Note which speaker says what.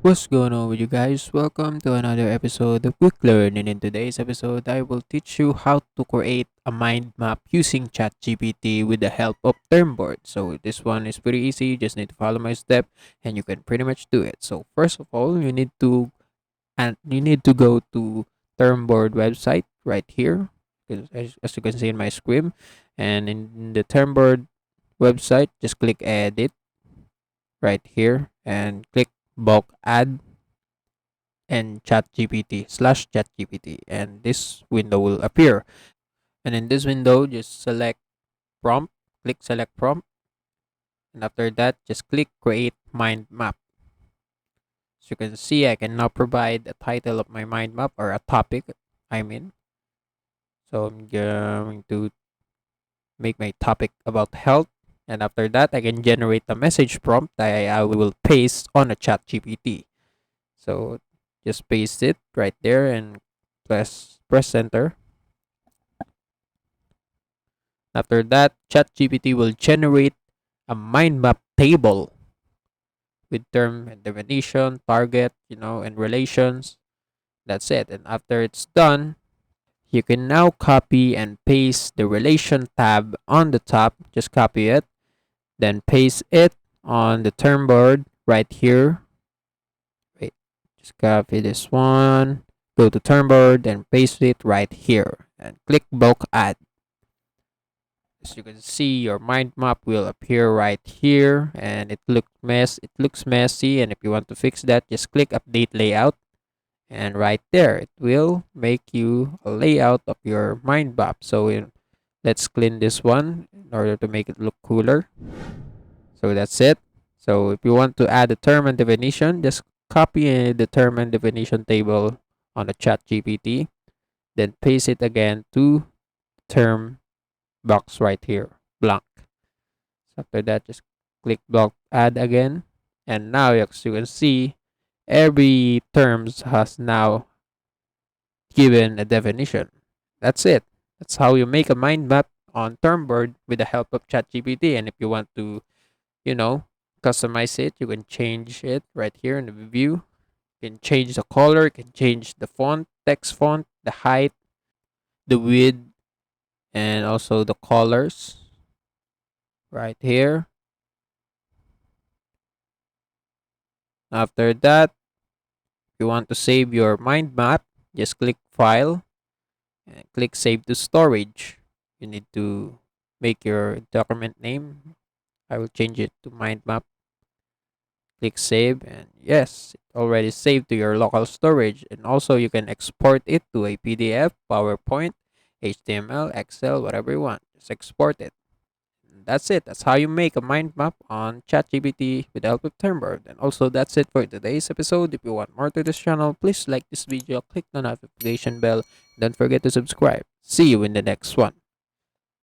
Speaker 1: What's going on with you guys? Welcome to another episode of Quick Learn. And in today's episode, I will teach you how to create a mind map using ChatGPT with the help of term board. So this one is pretty easy. You just need to follow my step, and you can pretty much do it. So first of all, you need to go to term board website right here, as you can see in my screen, and in the term board website, just click Edit right here and click bulk add and ChatGPT and this window will appear. And in this window, just select prompt, click select prompt, and after that, just click create mind map. As you can see, I can now provide a title of my mind map or a topic I mean. So I'm going to make my topic about health. And after that, I can generate a message prompt that I will paste on a ChatGPT. So just paste it right there and press enter. After that, ChatGPT will generate a mind map table with term and definition, target, and relations. That's it. And after it's done, you can now copy and paste the relation tab on the top. Just copy it, then paste it on the term board right here. Wait, just copy this one. Go to term board and paste it right here and click bulk add. As you can see, your mind map will appear right here, and it looks messy, and if you want to fix that, just click update layout, and right there it will make you a layout of your mind map. So let's clean this one in order to make it look cooler. So that's it. So if you want to add a term and definition, just copy the term and definition table on the chat GPT, then paste it again to term box right here, blank. So after that, just click block add again. And now, as you can see, every terms has now given a definition. That's it. That's how you make a mind map on term board with the help of ChatGPT. And if you want to, you know, customize it, you can change it right here in the view. You can change the color, you can change the font, text font, the height, the width, and also the colors right here. After that, if you want to save your mind map, just click File and click Save to Storage. You need to make your document name. I will change it to mind map. Click Save, and yes, it already saved to your local storage. And also, you can export it to a PDF, PowerPoint, HTML, Excel, whatever you want. Just export it. That's it. That's how you make a mind map on ChatGPT with the help of Termboard. And also, that's it for today's episode. If you want more to this channel, please like this video, click the notification bell, don't forget to subscribe. See you in the next one.